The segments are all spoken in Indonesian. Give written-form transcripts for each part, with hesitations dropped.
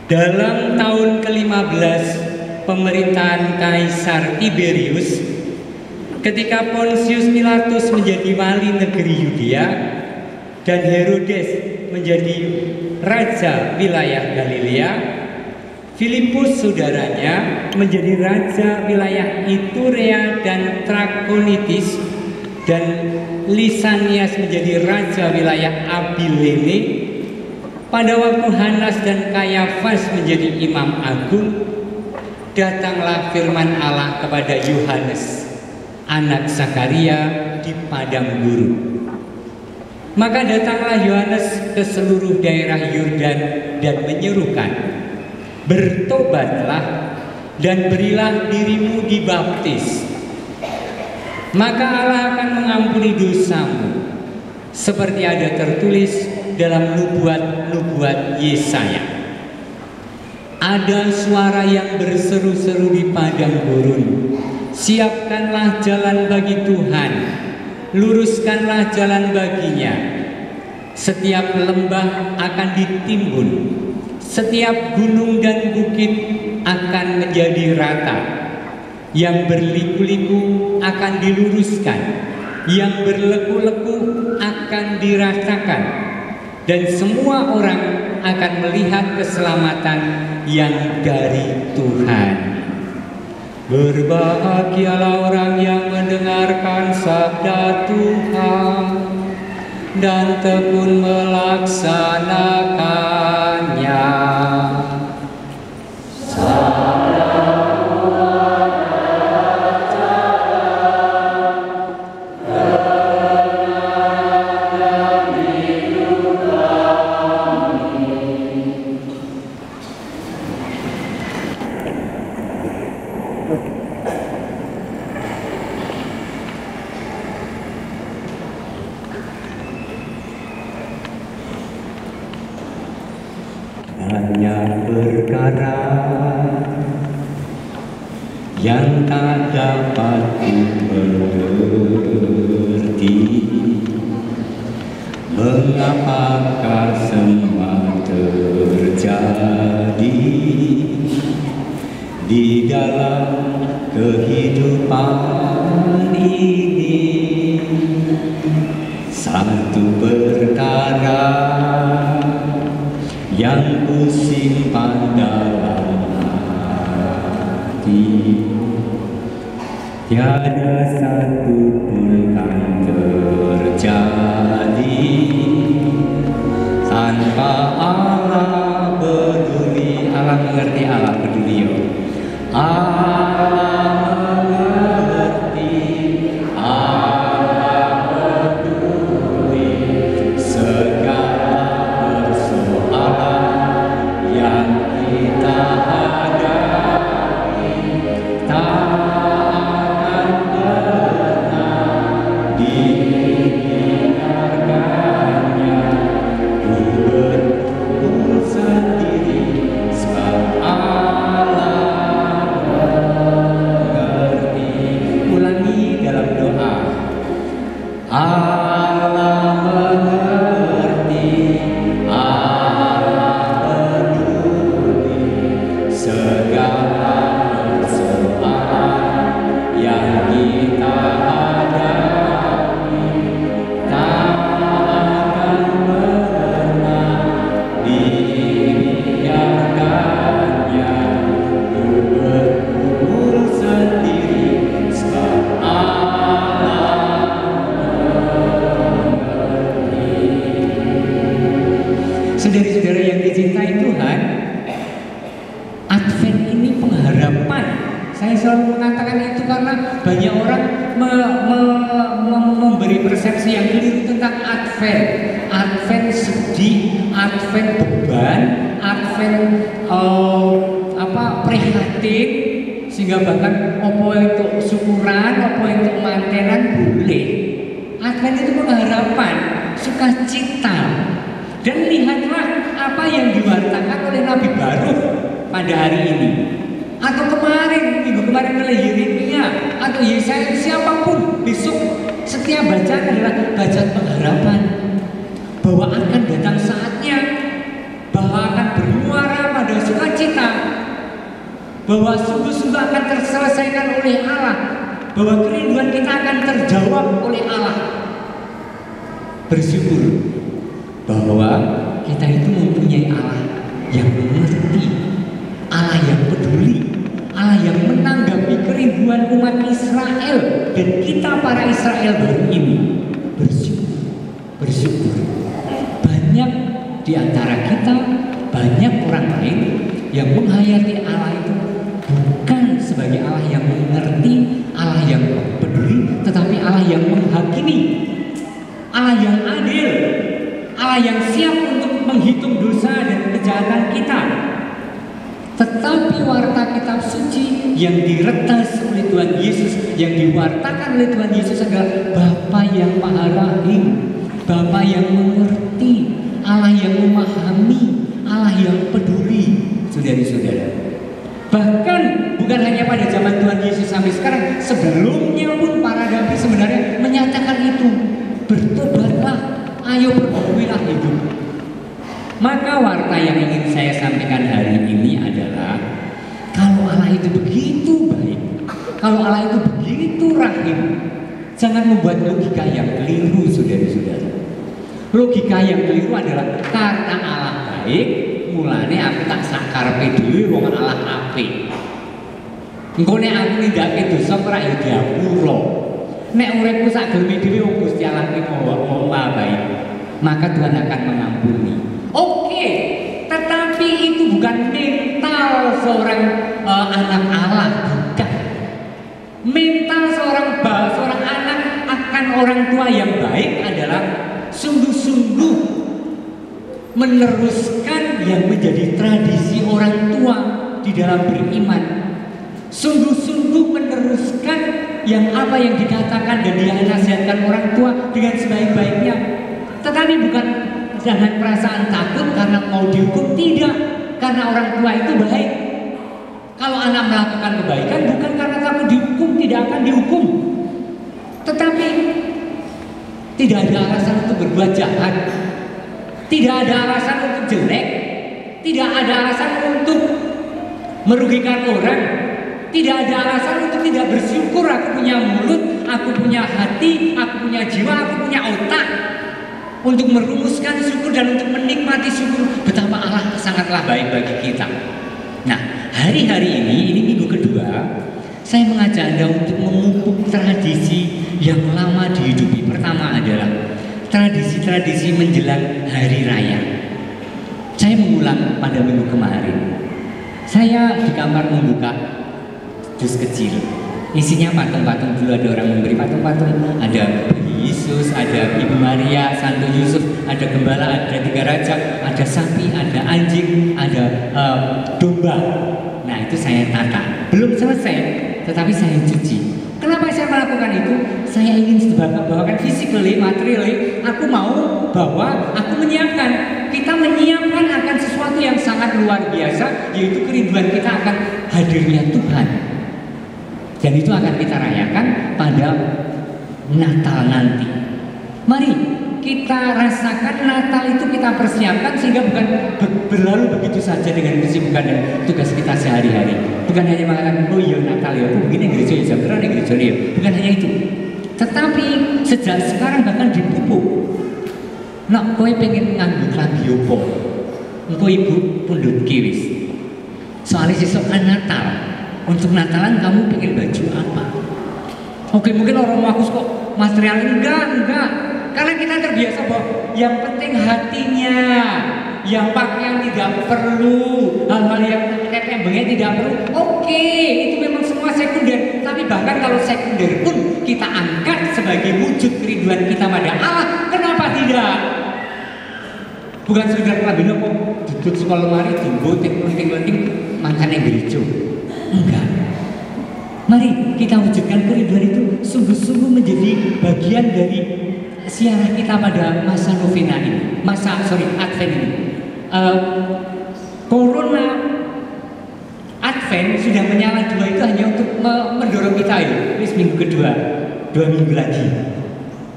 Dalam tahun ke-15 pemerintahan Kaisar Tiberius, ketika Pontius Pilatus menjadi wali negeri Yudea dan Herodes menjadi raja wilayah Galilea, Filipus saudaranya menjadi raja wilayah Iturea dan Trakonitis, dan Lisanias menjadi raja wilayah Abilene. Pada waktu Hanas dan Kayafas menjadi imam agung, datanglah firman Allah kepada Yohanes, anak Zakaria, di padang gurun. Maka datanglah Yohanes ke seluruh daerah Yordan dan menyerukan, bertobatlah dan berilah dirimu dibaptis, maka Allah akan mengampuni dosamu, seperti ada tertulis dalam nubuat Yesaya. Ada suara yang berseru-seru di padang gurun, siapkanlah jalan bagi Tuhan, luruskanlah jalan baginya. Setiap lembah akan ditimbun, setiap gunung dan bukit akan menjadi rata. Yang berliku-liku akan diluruskan, yang berleku-leku akan dirasakan, dan semua orang akan melihat keselamatan yang dari Tuhan. Berbahagialah orang yang mendengarkan sabda Tuhan dan tekun melaksanakannya. Hanya perkara yang tak dapat dimengerti, mengapakah semua terjadi di dalam kehidupan ini. Satu perkara yang ku simpan dalam hati, tiada satu pun kan terjadi tanpa Allah peduli. Allah mengerti, Allah peduli. Allah mengerti, Allah peduli segala persoalan yang kita hadapi. Tak akan pernah dibiarkannya ku berkumpul sendiri, sebab Allah mengerti. Ulangi dalam doa. Allah mengerti, Allah peduli segala persoalan yang kita hadapi. Tak akan pernah dibiarkannya ku berkumpul sendiri, sebab Allah mengerti. Saudara-saudara yang dicintai Tuhan, Advent ini pengharapan. Saya selalu mengatakan itu karena banyak orang memberi persepsi yang keliru tentang Advent. Advent sedih, Advent beban, Advent prihatin, sehingga bahkan opo untuk syukuran, opo untuk mantenan boleh. Advent itu pengharapan, sukacita. Dan lihatlah apa yang diwartakan oleh Nabi Baruch pada hari ini, atau kemarin, minggu kemarin oleh Yeremia atau Yesaya, siapapun. Besok setiap bacaan adalah bacaan pengharapan bahwa akan datang saatnya, bahwa akan bermuara pada suka bahwa sungguh-sungguh akan terselesaikan oleh Allah, bahwa kerinduan kita akan terjawab oleh Allah. Bersyukur bahwa kita itu mempunyai Allah yang mengerti, Allah yang peduli, Allah yang menanggapi kerinduan umat Israel, dan kita para Israel baru ini bersyukur. Banyak di antara kita, banyak orang lain yang menghayati Allah itu bukan sebagai Allah yang mengerti, Allah yang peduli, tetapi Allah yang menghakimi, Allah yang adil, Allah yang siap untuk menghitung dosa dan kejahatan kita. Tetapi warta kitab suci yang diretas oleh Tuhan Yesus, yang diwartakan oleh Tuhan Yesus adalah Bapa yang Maha Rahim, Bapa yang mengerti, Allah yang memahami, Allah yang peduli. Saudara-saudara, bahkan bukan hanya pada zaman Tuhan Yesus sampai sekarang, sebelumnya pun para nabi sebenarnya menyatakan itu. Bertobatlah, ayo perbaikilah hidup. Maka warta yang ingin saya sampaikan hari ini adalah, kalau Allah itu begitu baik, kalau Allah itu begitu rahim, jangan membuat logika yang keliru, saudara-saudara. Logika yang keliru adalah karena Allah baik, mulane aku tak sakarpe dhewe wong Allah apik. Engko nek aku nindakake dosa ora ya diapura. Nek uripku sak geleme dhewe wong Gusti Allah ki maha baik, maka Tuhan akan mengampuni. Oke, tetapi itu bukan mental seorang anak Allah, bukan. Mental seorang anak akan orang tua yang baik adalah sungguh-sungguh meneruskan yang menjadi tradisi orang tua di dalam beriman, sungguh-sungguh meneruskan yang apa yang dikatakan dan dinasihatkan orang tua dengan sebaik-baiknya. Tetapi bukan dengan perasaan takut karena mau dihukum, tidak, karena orang tua itu baik. Kalau anak melakukan kebaikan bukan karena takut dihukum, tidak akan dihukum, tetapi tidak ada alasan untuk berbuat jahat, tidak ada alasan untuk jelek, tidak ada alasan untuk merugikan orang, tidak ada alasan untuk tidak bersyukur. Aku punya mulut, aku punya hati, aku punya jiwa, aku punya otak untuk merumuskan syukur dan untuk menikmati syukur betapa Allah sangatlah baik bagi kita. Nah, hari-hari ini minggu kedua, saya mengajak Anda untuk memupuk tradisi yang lama dihidupi. Pertama adalah tradisi-tradisi menjelang hari raya. Saya mengulang pada minggu kemarin. Saya di kamar membuka dus kecil. Isinya patung-patung, dulu ada orang memberi patung-patung, ada Yesus, ada Ibu Maria, Santo Yusuf, ada gembala, ada 3 raja, ada sapi, ada anjing, ada domba. Nah, itu saya tata. Belum selesai, tetapi saya cuci. Kenapa saya melakukan itu? Saya ingin bahakan physically, materially. Aku mau bahwa aku menyiapkan, kita menyiapkan akan sesuatu yang sangat luar biasa, yaitu kerinduan kita akan hadirnya Tuhan. Dan itu akan kita rayakan pada Natal nanti. Mari kita rasakan Natal itu, kita persiapkan sehingga bukan berlalu begitu saja dengan kesibukan dan tugas kita sehari-hari. Bukan hanya mengatakan, oh iya Natal ya, aku begini gereja ya, jam berapa gereja ya. Bukan hanya itu. Tetapi sejak sekarang bahkan dipupuk. Nak kowe pengen nganggo klambi opo? Engko ibu pundhut kiwis. Soalnya sesuk Natal. Untuk Natalan kamu pengen baju apa? Oke, mungkin orang bagus kok material, enggak. Karena kita terbiasa bahwa yang penting hatinya, yang pakaian tidak perlu, hal-hal yang tembengnya tidak perlu. Oke, itu memang semua sekunder. Tapi bahkan kalau sekunder pun kita angkat sebagai wujud kerinduan kita pada Allah, kenapa tidak? Bukan sekedar kelamin kok duduk sekolah lemari, tunggu, ting-ting mantannya gereja. Enggak. Mari kita wujudkan kerinduan itu sungguh-sungguh menjadi bagian dari siarah kita pada masa novena ini, Advent ini. Corona Advent sudah menyala 2 itu hanya untuk mendorong kita ya. Ini minggu kedua, 2 minggu lagi.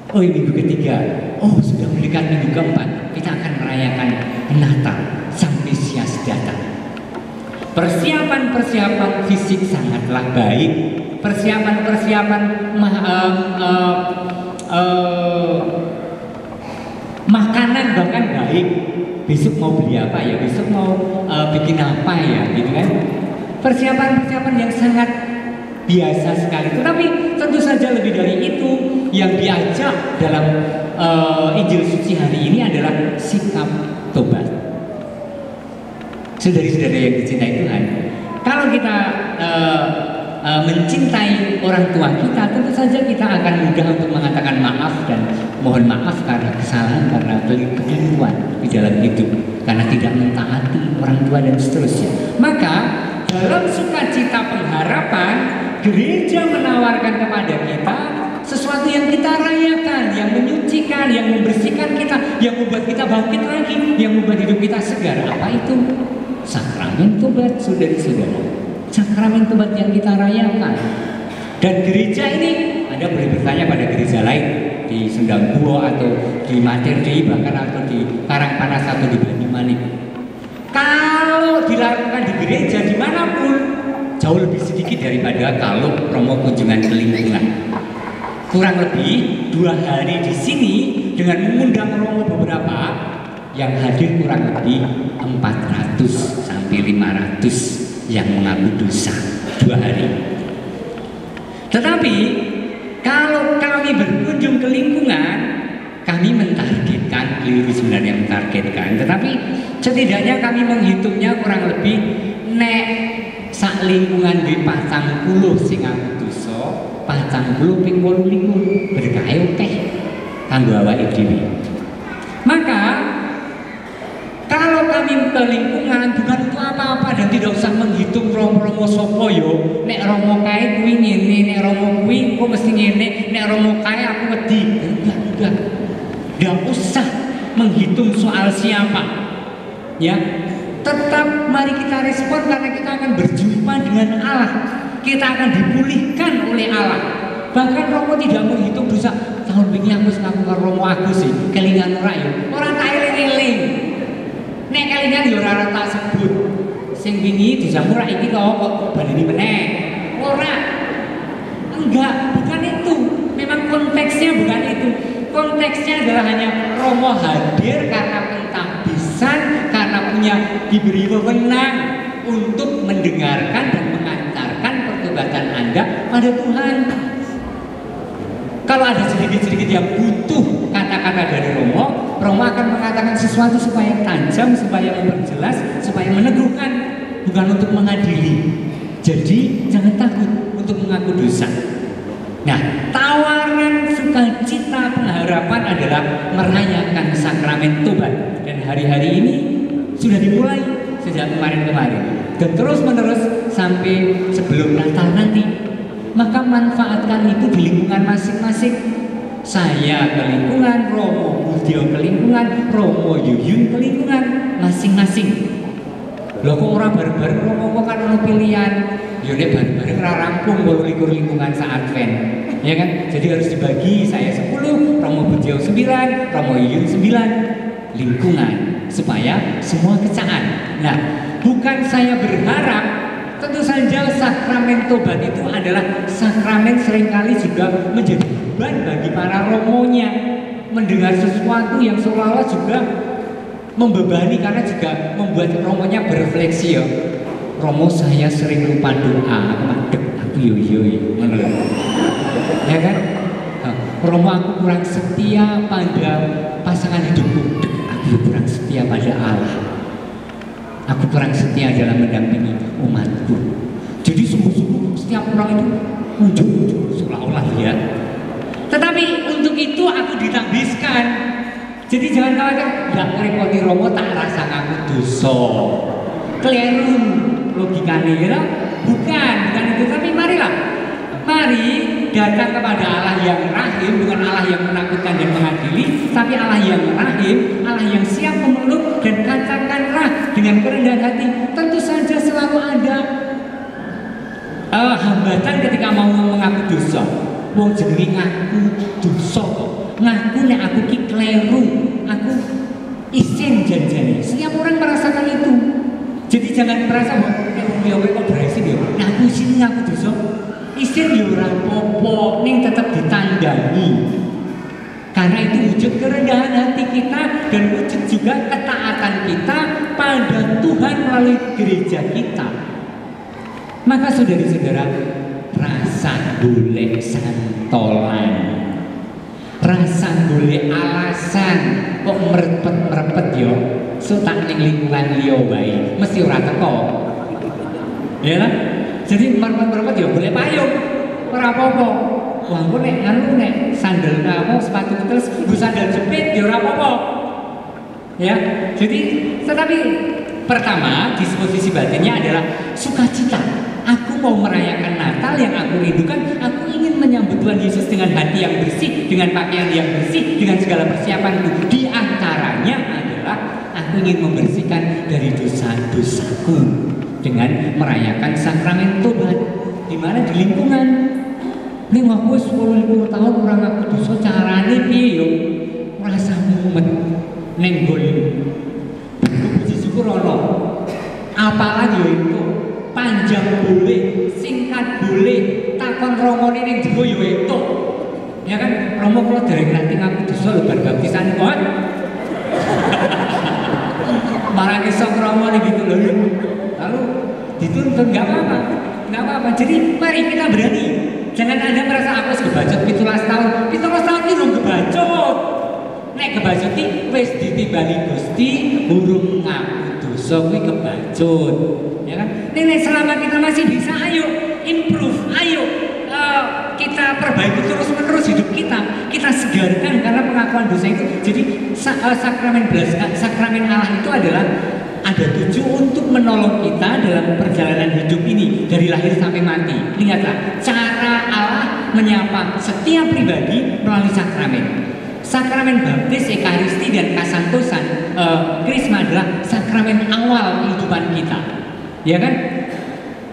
Oh, minggu ketiga. Oh, sudah mendekat minggu keempat. Kita akan merayakan Natal, Sang Mesias datang. persiapan fisik sangatlah baik, persiapan makanan bahkan baik. Besok mau beli apa ya, besok mau bikin apa ya, gitu kan. Persiapan yang sangat biasa sekali. Tetapi tentu saja lebih dari itu, yang diajak dalam Injil suci hari ini adalah sikap tobat. Saudari-saudari yang dicintai Tuhan, kalau kita mencintai orang tua kita, tentu saja kita akan mudah untuk mengatakan maaf dan mohon maaf karena kesalahan, karena kekeliruan di dalam hidup, karena tidak mentaati orang tua dan seterusnya. Maka dalam sukacita pengharapan, gereja menawarkan kepada kita sesuatu yang kita rayakan, yang menyucikan, yang membersihkan kita, yang membuat kita bangkit lagi, yang membuat hidup kita segar. Apa itu? Sakramen tobat, saudara-saudara. Sakramen tobat yang kita rayakan. Dan gereja ini, Anda boleh bertanya pada gereja lain di Sendangbuo atau di Materdi, bahkan atau di Karangpanas atau di Banyumanik. Kalau dilakukan di gereja dimanapun, jauh lebih sedikit daripada kalau promo kunjungan ke lingkungan. Kurang lebih 2 hari di sini dengan mengundang romo beberapa, yang hadir kurang lebih 400 sampai 500 yang mengaku dosa 2 hari. Tetapi kalau kami berkunjung ke lingkungan, kami mentargetkan, keliru sebenarnya mentargetkan, tetapi setidaknya kami menghitungnya kurang lebih nek sak lingkungan di 40 sing ngaku dosa, 40 ping 28 berkahe akeh kanggo awake dhewe. Maka kalau kami ke lingkungan bukan untuk apa-apa dan tidak usah menghitung romo-romo sopo yo, nek romo kae kuwi ngene, nek romo kuwi kok mesti ngene, nek romo kae aku wedi. Enggak usah menghitung soal siapa. Ya, tetap mari kita respon karena kita akan berjumpa dengan Allah. Kita akan dipulihkan oleh Allah. Bahkan romo tidak menghitung dosa. Tahun wingi aku ngaku romo aku sih, kelingan ora yo. Ora tak eling-eling. Nek kalian yo ora tak sebut. Sing wingi dosamu ra iki kok baleni meneh. Ora. Enggak, bukan itu. Memang konteksnya bukan itu. Konteksnya adalah hanya romo hadir karena pengabdisan, karena punya diberi wewenang untuk mendengarkan dan mengantarkan pertobatan Anda pada Tuhan. Kalau ada sedikit-sedikit yang butuh kata-kata dari romo, romo akan mengatakan sesuatu supaya tajam, supaya memperjelas, supaya meneguhkan, bukan untuk mengadili. Jadi jangan takut untuk mengaku dosa. Nah, tawaran sukacita pengharapan adalah merayakan sakramen tobat. Dan hari-hari ini sudah dimulai sejak kemarin-kemarin dan terus-menerus sampai sebelum Natal nanti. Maka manfaatkan itu di lingkungan masing-masing. Saya ke lingkungan, Romo Budio ke lingkungan, Romo Yuyun ke lingkungan masing-masing. Loh kok orang bareng-bareng Romo kok kan ada pilihan. Ya nek bareng-bareng ra rampung 28 lingkungan saat Advent. Ya kan? Jadi harus dibagi, saya 10, Romo Budio 9, Romo Yuyun 9 lingkungan supaya semua kecaan. Nah, bukan saya berharap. Tentu saja sakramen tobat itu adalah sakramen seringkali juga menjadi beban bagi para romonya. Mendengar sesuatu yang seolah-olah juga membebani karena juga membuat romonya berefleksi ya. Romo saya sering lupa doa, madeg aku yo ya kan? Romo aku kurang setia pada pasangan hidupku, aku kurang setia pada Allah. Aku kurang setia dalam mendampingi umatku. Jadi sungguh-sungguh setiap orang itu muncul seolah-olah ya. Tetapi untuk itu aku ditabiskan. Jadi jangan khawatir, gak ngerepoti romo tak rasa ngaku dosa. Keliru logikanya ya. Bukan itu. Tapi marilah, mari datang kepada Allah yang rahim, bukan Allah yang menakutkan dan mengadili, tapi Allah yang rahim, Allah yang siap memeluk. Dan katakanlah dengan kerendahan hati, tentu saja selalu ada hambatan ketika mau mengaku dosa. Wong jenenge ngaku dosa kok. Ngaku nek aku ki kleru, aku isin janjane. Setiap orang merasakan itu. Jadi jangan merasa bahwa isin yo ora apa-apa, ning tetep ditandani. Karena itu wujud kerendahan hati kita dan wujud juga ketaatan kita pada Tuhan melalui gereja kita. Maka saudara-saudara, rasa golek santolan, rasa golek alasan kok merepet-merepet yo, so tak ning lingkungan liya wae, mesti ora teko. Ya lah. Jadi merepet-merepet yo golek payung, ora apa-apa. Wah, aku nek sandal kamu sepatu terus nggo sandal jepit ya ora apa-apa. Ya. Jadi tetapi pertama disposisi batinnya adalah sukacita. Aku mau merayakan Natal yang aku rindukan. Aku ingin menyambut Tuhan Yesus dengan hati yang bersih, dengan pakaian yang bersih, dengan segala persiapanku. Di antaranya adalah aku ingin membersihkan dari dosa-dosaku dengan merayakan sakramen tobat. Di mana di lingkungan ini aku 10 tahun orang aku dosa carane piye yo merasa mumet ning gol. Puji syukur ono. Apalagi itu panjang boleh, singkat boleh, takon romone ning jero yo itu. Ya kan, romo kula dereng nanti aku dosa lho bar baptisan kok. Marang iso romo gitu lho. Lalu dituntut enggak apa-apa. Enggak apa-apa. Jadi mari kita berani. Jangan Anda merasa aku kebacot 17 tahun. 17 tahun iki rung kebacot. Nek kebacot iki wis ditimbali Gusti, urung ngaku dosa kuwi kebacot. Ya kan? Nek selama kita masih bisa, ayo improve, ayo kita perbaiki terus-menerus hidup kita. Kita segarkan karena pengakuan dosa itu. Jadi sakramen Allah itu adalah ada tujuh untuk menolong kita dalam perjalanan hidup ini dari lahir sampai mati. Lihatlah cara Allah menyapa setiap pribadi melalui sakramen. Sakramen baptis, ekaristi dan kasantosan, krisma adalah sakramen awal kehidupan kita. Ya kan?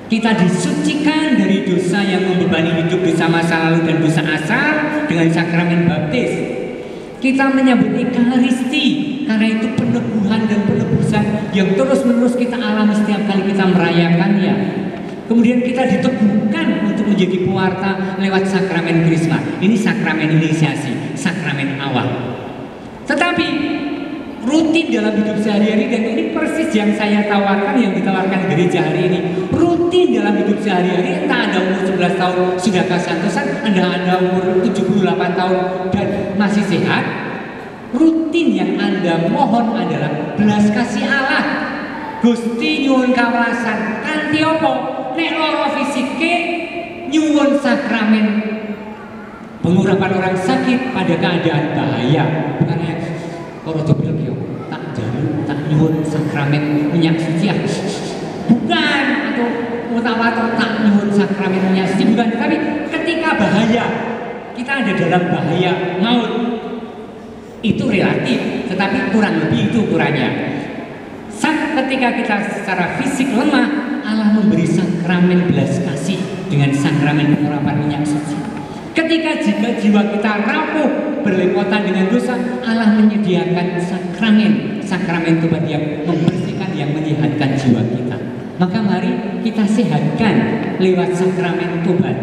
Kita disucikan dari dosa yang membebani hidup, dosa masa lalu dan dosa asal dengan sakramen baptis. Kita menyambut ekaristi karena itu peneguhan dan penebusan yang terus-menerus kita alami setiap kali kita merayakannya. Kemudian kita diteguhkan untuk menjadi pewarta lewat sakramen krisma. Ini sakramen inisiasi, sakramen awal. Tetapi rutin dalam hidup sehari-hari, dan ini persis yang saya tawarkan, yang ditawarkan gereja hari ini. Rutin dalam hidup sehari-hari, entah Anda umur 11 tahun sudah kasantosan, Anda umur 78 tahun dan masih sehat. Rutin yang Anda mohon adalah belas kasih Allah. Gusti nyuwun kawelasan kanthi apa? Nek lara fisike nyuwun sakramen pengurapan orang sakit pada keadaan bahaya. Bukan ya, kalau dibilang yo tak jalu, tak nyuwun sakramen minyak suci. Bukan, atau utawa tak nyuwun sakramen minyak suci, bukan. Tapi ketika bahaya, kita ada dalam bahaya maut, itu relatif, tetapi kurang lebih itu ukurannya. Ketika kita secara fisik lemah, Allah memberi sakramen belas kasih dengan sakramen pengurapan minyak suci. Ketika jiwa kita rapuh berlepotan dengan dosa, Allah menyediakan sakramen tobat yang membersihkan, yang menyehatkan jiwa kita. Maka mari kita sehatkan lewat sakramen tobat.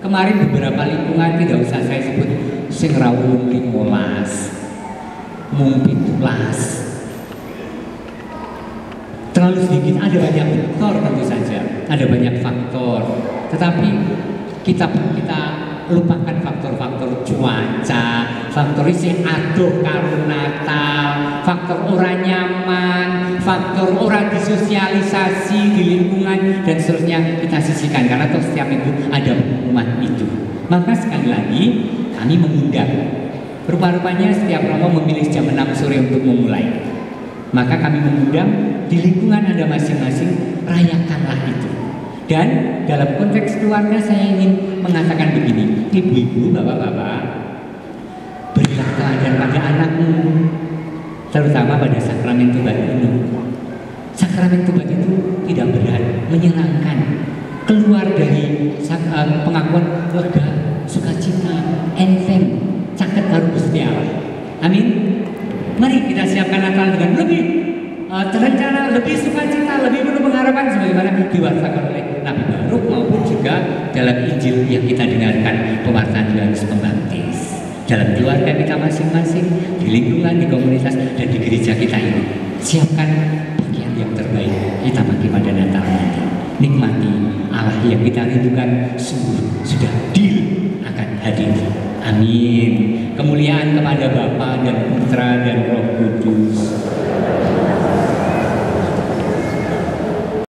Kemarin beberapa lingkungan, tidak usah saya sebut, sing rawuh 15, mung 17. Terlalu sedikit, ada banyak faktor tentu saja, ada banyak faktor. Tetapi kita lupakan faktor-faktor cuaca, faktor isi aduh karo Natal, faktor ora nyaman, faktor ora disosialisasi di lingkungan dan seterusnya, kita sisihkan karena toh setiap minggu ada pengumuman itu. Maka sekali lagi kami mengundang, rupa-rupanya setiap romo memilih jam 6 sore untuk memulai. Maka kami mengundang di lingkungan Anda masing-masing, rayakanlah itu. Dan dalam konteks keluarga saya ingin mengatakan begini, ibu-ibu, bapak-bapak, berilah teladan pada anakmu, terutama pada sakramen tobat ini. Sakramen tobat itu tidak berat, menyenangkan. Keluar dari pengakuan lega, sukacita, enteng, caket karo Gusti Allah. Amin. Mari kita siapkan Natal dengan lebih terencana, lebih sukacita, lebih penuh pengharapan sebagaimana diwariskan oleh Nabi Baruk maupun juga dalam Injil yang kita dengarkan, pewartaan Yohanes Pembaptis. Dalam keluarga kita masing-masing, di lingkungan, di komunitas, dan di gereja kita ini. Siapkan bagian yang terbaik kita pakai pada Natal nanti. Nikmati Allah yang kita rindukan sungguh sudah deal akan hadir. Amin. Kemuliaan kepada Bapa dan Putra dan Roh Kudus.